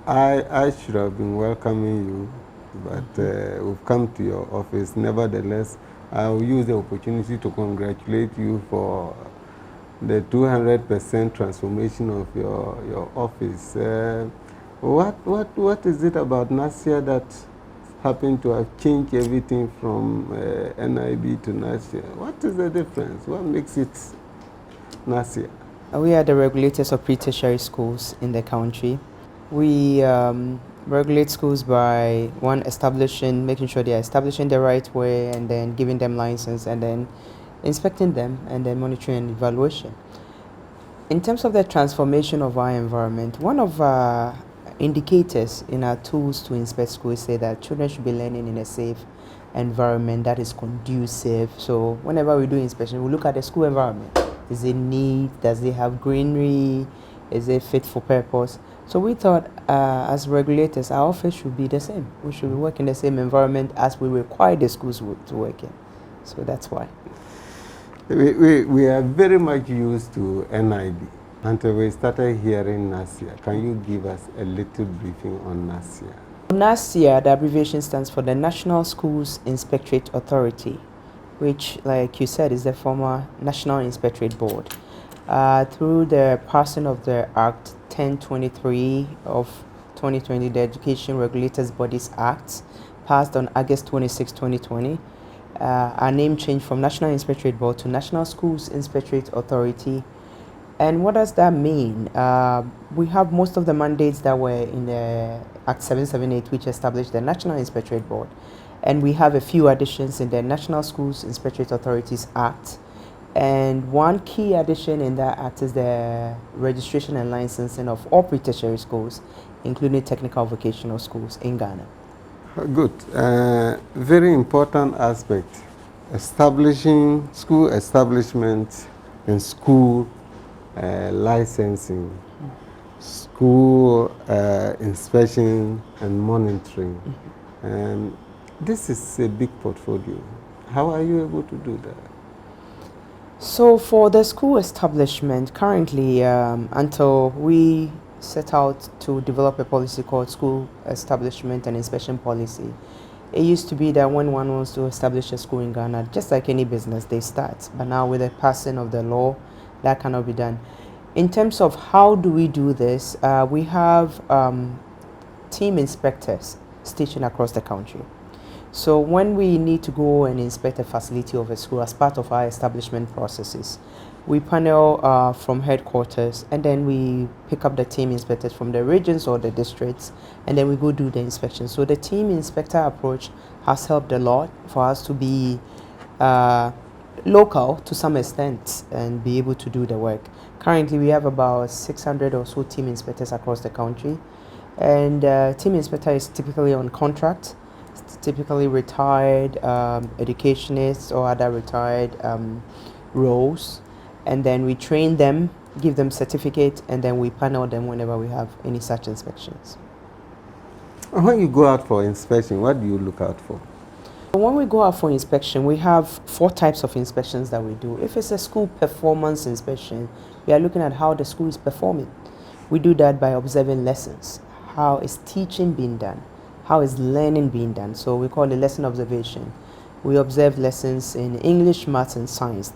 I should have been welcoming you, but we've come to your office. Nevertheless, I'll use the opportunity to congratulate you for the 200% transformation of your office. What is it about NaSIA that happened to have changed everything from NIB to NaSIA? What is the difference? What makes it NaSIA? We are the regulators of pre-tertiary schools in the country. We regulate schools by making sure they are establishing the right way, and then giving them license, and then inspecting them, and then monitoring and evaluation. In terms of the transformation of our environment, one of our indicators in our tools to inspect schools say that children should be learning in a safe environment that is conducive. So whenever we do inspection, we look at the school environment. Is it neat? Does it have greenery? Is it fit for purpose? So we thought, as regulators, our office should be the same. We should work in the same environment as we require the schools to work in. So that's why. We are very much used to NIB until we started hearing NaSIA. Can you give us a little briefing on NaSIA? NaSIA, the abbreviation stands for the National Schools Inspectorate Authority, which, like you said, is the former National Inspectorate Board. Through the passing of the Act 1023 of 2020, the Education Regulators Bodies Act, passed on August 26, 2020, our name changed from National Inspectorate Board to National Schools Inspectorate Authority. And what does that mean? We have most of the mandates that were in the Act 778, which established the National Inspectorate Board. And we have a few additions in the National Schools Inspectorate Authorities Act. And one key addition in that act is the registration and licensing of all pre-tertiary schools, including technical vocational schools in Ghana. Good. Very important aspect. Establishing school establishment and school licensing, school inspection and monitoring. And this is a big portfolio. How are you able to do that? So for the school establishment, currently, until we set out to develop a policy called School Establishment and Inspection Policy, it used to be that when one wants to establish a school in Ghana, just like any business, they start. But now with the passing of the law, that cannot be done. In terms of how do we do this, we have team inspectors stationed across the country. So when we need to go and inspect a facility of a school as part of our establishment processes, we panel from headquarters, and then we pick up the team inspectors from the regions or the districts, and then we go do the inspection. So the team inspector approach has helped a lot for us to be local to some extent and be able to do the work. Currently, we have about 600 or so team inspectors across the country, and team inspector is typically on contract, typically retired educationists or other retired roles, and then we train them, give them certificate, and then we panel them whenever we have any such inspections. When you go out for inspection, what do you look out for? When we go out for inspection, we have 4 types of inspections that we do. If it's a school performance inspection, we are looking at how the school is performing. We do that by observing lessons. How is teaching being done? How is learning being done? So we call it lesson observation. We observe lessons in English, Maths, and Science,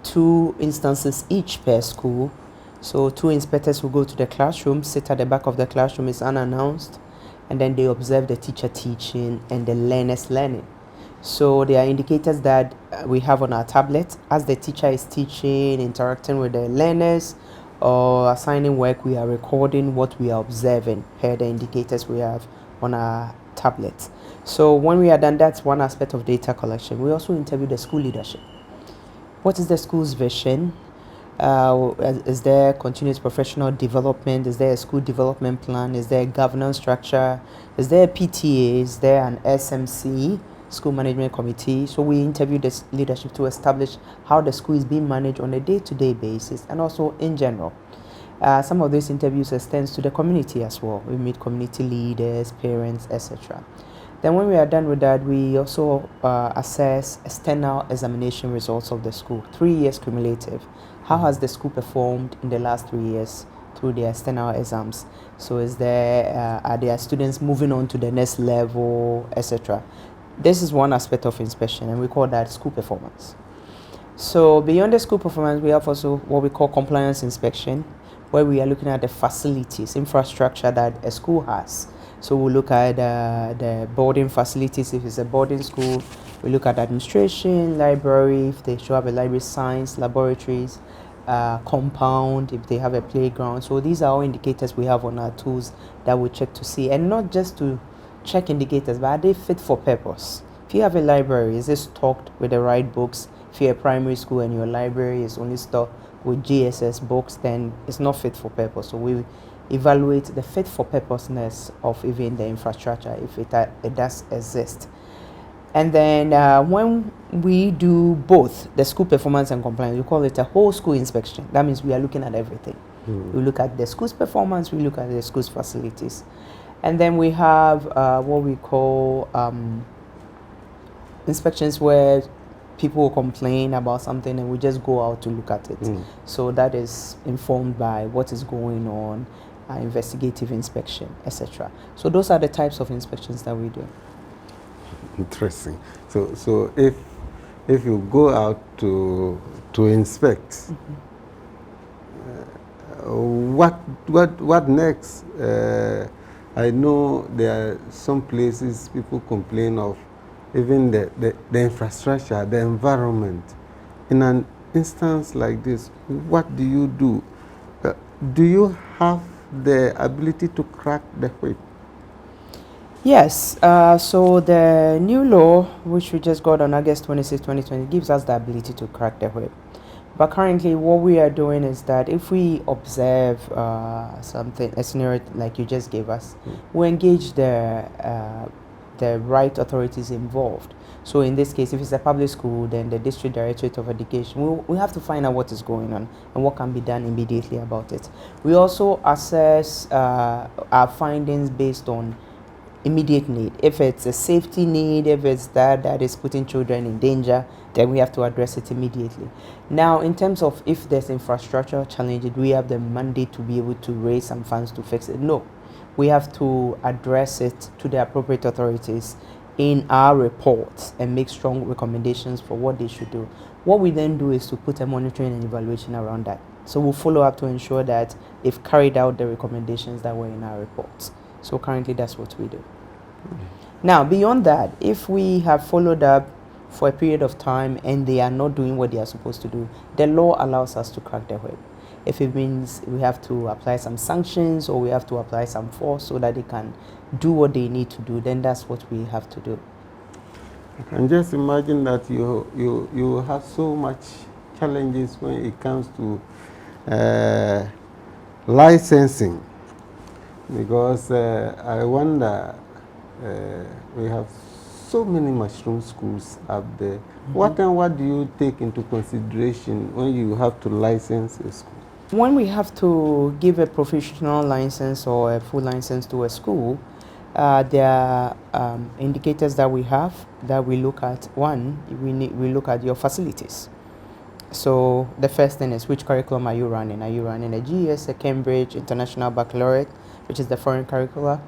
2 instances each per school. So 2 inspectors will go to the classroom, sit at the back of the classroom, is unannounced, and then they observe the teacher teaching and the learners learning. So there are indicators that we have on our tablet. As the teacher is teaching, interacting with the learners, or assigning work, we are recording what we are observing per the indicators we have on our tablet. So when we are done, that's one aspect of data collection. We also interview the school leadership. What is the school's vision? Is there continuous professional development? Is there a school development plan? Is there a governance structure? Is there a PTA? Is there an SMC, School Management Committee? So we interview this leadership to establish how the school is being managed on a day-to-day basis, and also in general. Some of these interviews extends to the community as well. We meet community leaders, parents, etc. Then when we are done with that, we also assess external examination results of the school, 3 years cumulative. How has the school performed in the last 3 years through their external exams. So is there, are their students moving on to the next level, etc. This is one aspect of inspection, and we call that school performance. So beyond the school performance, we have also what we call compliance inspection, where we are looking at the facilities, infrastructure that a school has. So we look at the boarding facilities. If it's a boarding school, we look at administration, library, if they should have a library, science, laboratories, compound, if they have a playground. So these are all indicators we have on our tools that we check to see, and not just to check indicators, but are they fit for purpose? If you have a library, is it stocked with the right books? If you're a primary school and your library is only stocked with GSS books, then it's not fit for purpose. So we evaluate the fit for purposeness of even the infrastructure, if it does exist. And then when we do both the school performance and compliance, we call it a whole school inspection. That means we are looking at everything. We look at the school's performance, we look at the school's facilities. And then we have what we call inspections, where people will complain about something and we just go out to look at it. So that is informed by what is going on, investigative inspection, etc. So those are the types of inspections that we do. Interesting. So if you go out to inspect, what next? I know there are some places people complain of even the infrastructure, the environment. In an instance like this, what do you do? Do you have the ability to crack the whip? Yes, so the new law, which we just got on August 26, 2020, gives us the ability to crack the whip. But currently, what we are doing is that if we observe something, a scenario like you just gave us, we engage the right authorities involved. So in this case, if it's a public school, then the District Directorate of Education, we have to find out what is going on and what can be done immediately about it. We also assess our findings based on immediate need. If it's a safety need, if it's that is putting children in danger, then we have to address it immediately. Now, in terms of if there's infrastructure challenges, we have the mandate to be able to raise some funds to fix it. No, we have to address it to the appropriate authorities in our reports and make strong recommendations for what they should do. What we then do is to put a monitoring and evaluation around that. So we'll follow up to ensure that they've carried out the recommendations that were in our reports. So currently that's what we do. Now, beyond that, if we have followed up for a period of time and they are not doing what they are supposed to do, the law allows us to crack the whip. If it means we have to apply some sanctions or we have to apply some force so that they can do what they need to do, then that's what we have to do. I can just imagine that you have so much challenges when it comes to licensing, because I wonder, we have so many mushroom schools up there. What do you take into consideration when you have to license a school? When we have to give a professional license or a full license to a school, there are indicators that we have that we look at. One, we look at your facilities. So the first thing is, which curriculum are you running? Are you running a GS, a Cambridge International Baccalaureate, which is the foreign curricula?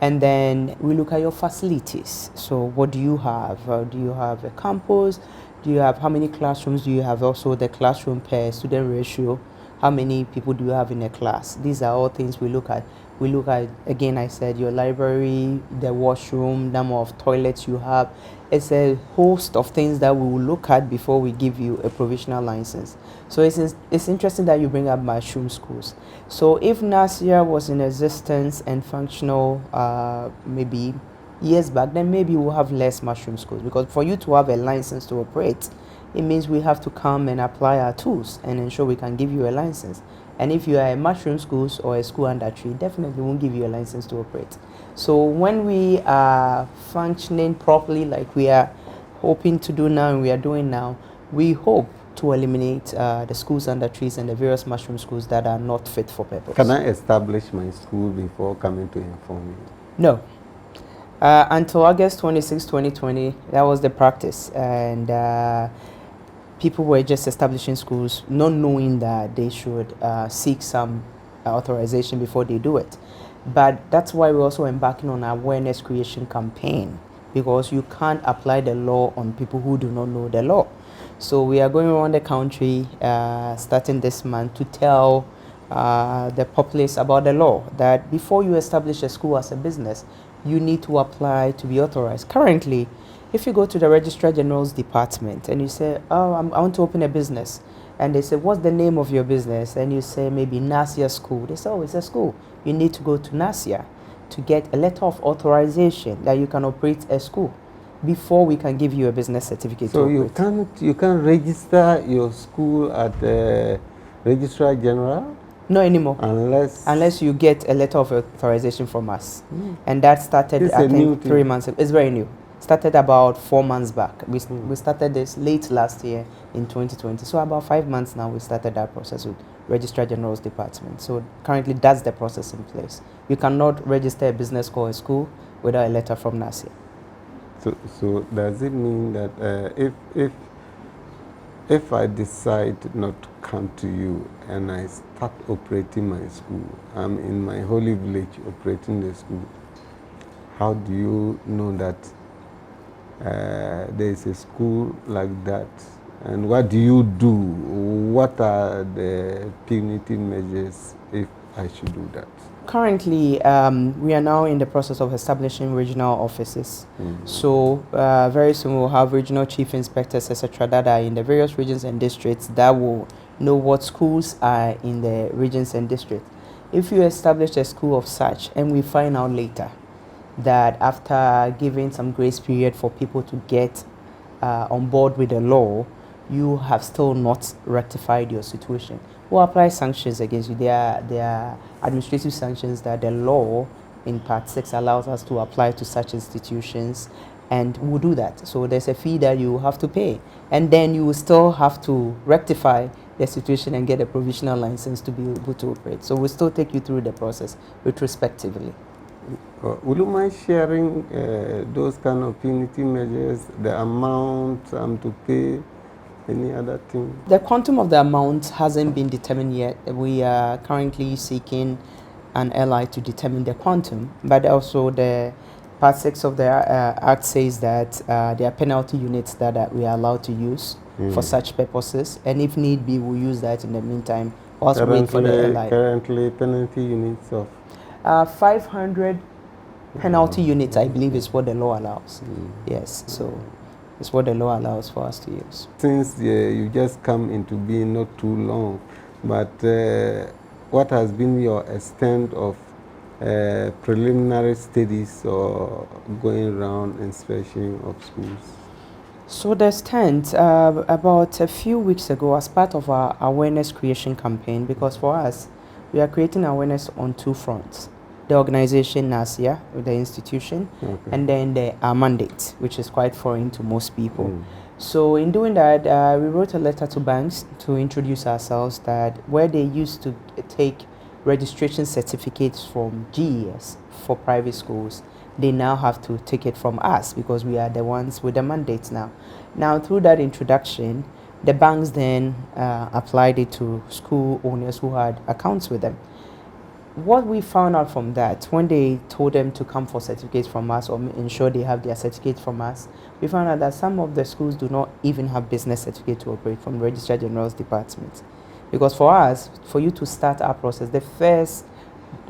And then we look at your facilities. So what do you have? Do you have a campus? Do you have, how many classrooms do you have? Also the classroom per student ratio. How many people do you have in a class? These are all things we look at. We look at, again, I said, your library, the washroom, number of toilets you have. It's a host of things that we will look at before we give you a provisional license. So it's interesting that you bring up mushroom schools. So if NaSIA was in existence and functional maybe years back, then maybe we'll have less mushroom schools, because for you to have a license to operate, it means we have to come and apply our tools and ensure we can give you a license. And if you are a mushroom schools or a school under tree, definitely won't give you a license to operate. So when we are functioning properly, like we are hoping to do now and we are doing now, we hope to eliminate the schools under trees and the various mushroom schools that are not fit for purpose. Can I establish my school before coming to inform you? No. Until August 26, 2020, that was the practice. And people were just establishing schools, not knowing that they should seek some authorization before they do it. But that's why we're also embarking on an awareness creation campaign, because you can't apply the law on people who do not know the law. So we are going around the country starting this month to tell the populace about the law, that before you establish a school as a business, you need to apply to be authorized. Currently, if you go to the Registrar General's department and you say, oh, I want to open a business, and they say, what's the name of your business? And you say, maybe NaSIA school. They say, oh, it's a school. You need to go to NaSIA to get a letter of authorization that you can operate a school before we can give you a business certificate to operate. So you can't register your school at the Registrar General? No anymore. Unless you get a letter of authorization from us. And that started, I think, 3 months ago. It's very new. Started about 4 months back. We started this late last year in 2020. So about 5 months now we started that process with Registrar General's department. So currently that's the process in place. You cannot register a business or a school without a letter from NaSIA. So does it mean that if I decide not to come to you and I start operating my school, I'm in my holy village operating the school, how do you know that there is a school like that? And what do you do? What are the punitive measures if I should do that? Currently, we are now in the process of establishing regional offices. So very soon we'll have regional chief inspectors, etc., that are in the various regions and districts that will know what schools are in the regions and districts. If you establish a school of such and we find out later that after giving some grace period for people to get on board with the law, you have still not rectified your situation, we'll apply sanctions against you. There are administrative sanctions that the law in Part 6 allows us to apply to such institutions, and we'll do that. So there's a fee that you have to pay, and then you will still have to rectify the situation and get a provisional license to be able to operate. So we'll still take you through the process retrospectively. Would you mind sharing those kind of punitive measures, the amount to pay, any other thing? The quantum of the amount hasn't been determined yet. We are currently seeking an ally to determine the quantum, but also the Part 6 of the Act says that there are penalty units that we are allowed to use for such purposes, and if need be, we'll use that in the meantime whilst we wait for the ally. Currently, penalty units of 500 penalty units, I believe, is what the law allows. Yes, so it's what the law allows for us to use. Since you just come into being not too long, but what has been your extent of preliminary studies or going around inspection of schools? So the extent, about a few weeks ago, as part of our awareness creation campaign, because for us, we are creating awareness on two fronts. The organization NaSIA, the institution, and then our mandate, which is quite foreign to most people. So in doing that, we wrote a letter to banks to introduce ourselves, that where they used to take registration certificates from GES for private schools, they now have to take it from us because we are the ones with the mandates now. Now, through that introduction, the banks then applied it to school owners who had accounts with them. What we found out from that, when they told them to come for certificates from us or ensure they have their certificates from us, we found out that some of the schools do not even have business certificate to operate from the Registrar General's department. Because for us, for you to start our process, the first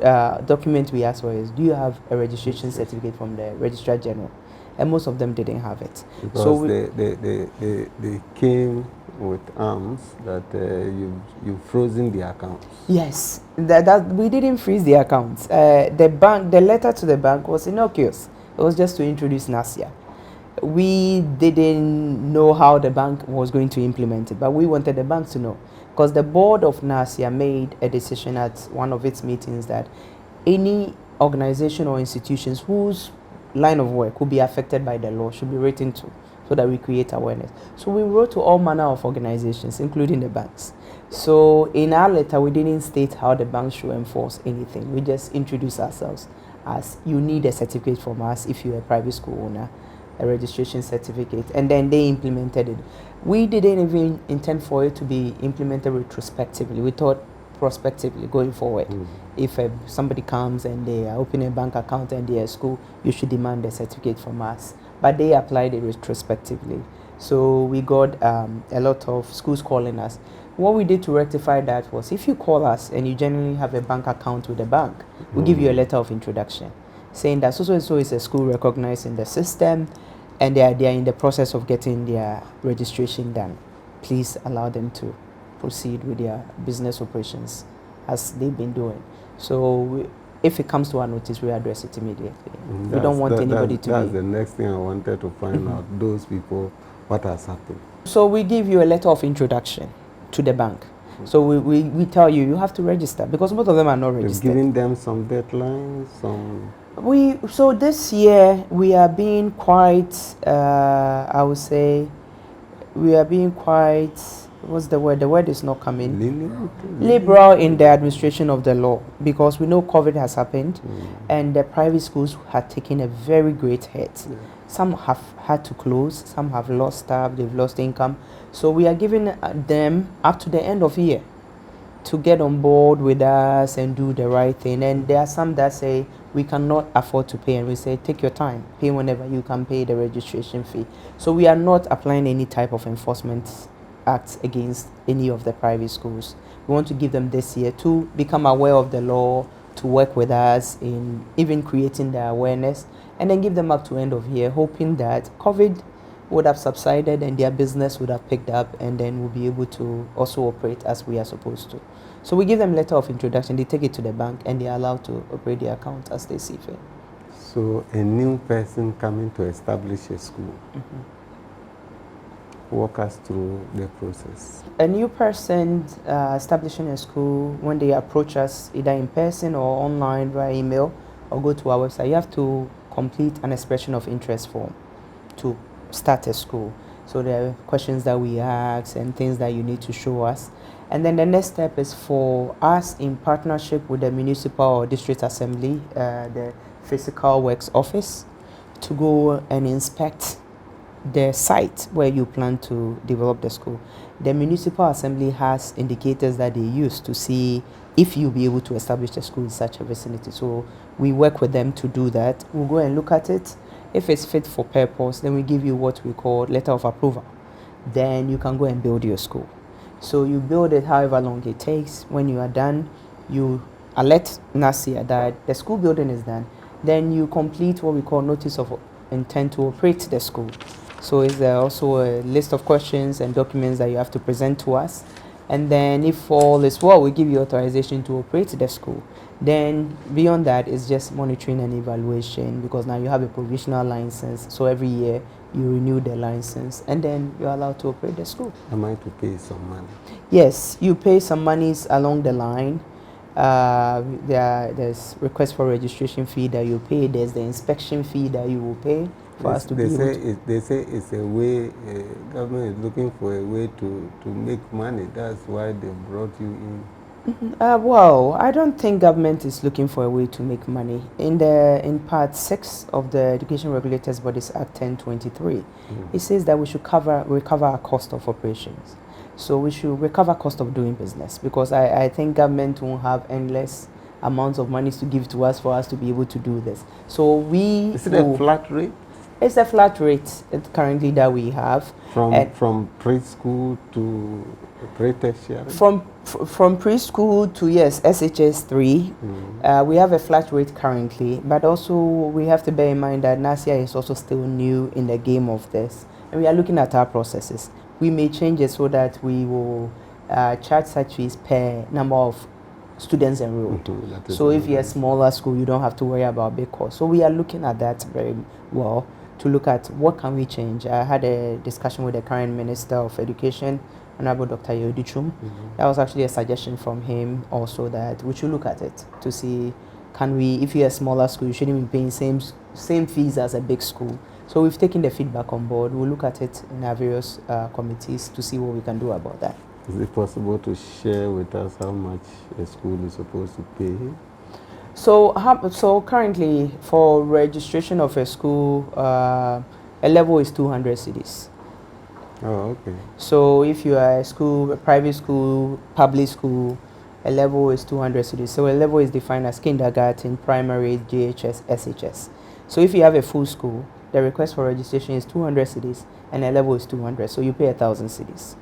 document we asked for is, do you have a registration certificate from the Registrar General? And most of them didn't have it. Because so they came with arms that you've frozen the accounts. Yes, that we didn't freeze the accounts. The letter to the bank was innocuous. It was just to introduce NaSIA. We didn't know how the bank was going to implement it, but we wanted the bank to know, because the board of NaSIA made a decision at one of its meetings that any organization or institutions whose line of work will be affected by the law should be written to, so that we create awareness. So we wrote to all manner of organizations, including the banks. So in our letter, we didn't state how the banks should enforce anything. We just introduced ourselves as, you need a certificate from us if you're a private school owner, a registration certificate, and then they implemented it. We didn't even intend for it to be implemented retrospectively. We thought prospectively going forward. If somebody comes and they are opening a bank account and they are school, you should demand a certificate from us. But they applied it retrospectively. So we got a lot of schools calling us. What we did to rectify that was, if you call us and you genuinely have a bank account with the bank, we give you a letter of introduction saying that so and so is a school recognized in the system and they are in the process of getting their registration done. Please allow them to proceed with their business operations as they've been doing. So if it comes to our notice, we address it immediately. We don't want anybody to That's the next thing I wanted to find out. Those people, what has happened? So we give you a letter of introduction to the bank. So we tell you, you have to register, because most of them are not registered. Giving them some deadlines, some... So this year we are being quite, I would say, we are being quite, what's the word? The word is not coming. Liberal in the administration of the law, because we know COVID has happened and the private schools have taken a very great hit. Some have had to close, some have lost staff, they've lost income. So we are giving them up to the end of year to get on board with us and do the right thing. And there are some that say we cannot afford to pay, and we say take your time, pay whenever you can pay the registration fee. So we are not applying any type of enforcement acts against any of the private schools. We want to give them this year to become aware of the law, to work with us in even creating the awareness, and then give them up to end of year, hoping that COVID would have subsided and their business would have picked up, and then we'll be able to also operate as we are supposed to. So we give them letter of introduction, they take it to the bank, and they are allowed to operate their account as they see fit. So a new person coming to establish a school, walk us through the process. A new person establishing a school, when they approach us either in person or online via email or go to our website, you have to complete an expression of interest form to start a school. So there are questions that we ask and things that you need to show us. And then the next step is for us, in partnership with the municipal or district assembly, the physical works office, to go and inspect the site where you plan to develop the school. The municipal assembly has indicators that they use to see if you'll be able to establish a school in such a vicinity. So we work with them to do that. We'll go and look at it. If it's fit for purpose, then we give you what we call letter of approval. Then you can go and build your school. So you build it however long it takes. When you are done, you alert NaSIA that the school building is done. Then you complete what we call notice of intent to operate the school. So is there also a list of questions and documents that you have to present to us. And then if all is well, we give you authorization to operate the school. Then beyond that is just monitoring and evaluation, because now you have a provisional license. So every year you renew the license, and then you're allowed to operate the school. Am I to pay some money? Yes, you pay some monies along the line. There's request for registration fee that you pay. There's the inspection fee that you will pay for us to be able to. They say it's a way, government is looking for a way to make money. That's why they brought you in. Well, I don't think government is looking for a way to make money. In part 6 of the Education Regulators Bodies Act 1023, it says that we should recover our cost of operations. So we should recover cost of doing business, because I think government won't have endless amounts of money to give to us for us to be able to do this. So Is it a flat rate? It's a flat rate currently that we have. From preschool to pre-tertiary? From preschool to, yes, SHS 3, we have a flat rate currently, but also we have to bear in mind that NaSIA is also still new in the game of this, and we are looking at our processes. We may change it so that we will charge such fees per number of students enrolled. So if you're a smaller school, you don't have to worry about big costs. So we are looking at that very well, to look at what can we change. I had a discussion with the current Minister of Education, Honorable Dr. Yodichum. That was actually a suggestion from him also, that we should look at it to see, can we, if you're a smaller school, you shouldn't be paying same fees as a big school. So we've taken the feedback on board. We'll look at it in our various committees to see what we can do about that. Is it possible to share with us how much a school is supposed to pay? So currently, for registration of a school, a level is 200 cedis. Oh, okay. So if you are a school, a private school, public school, A level is 200 cedis. So a level is defined as kindergarten, primary, JHS, SHS. So if you have a full school, the request for registration is 200 cedis and a level is 200. So you pay 1,000 cedis.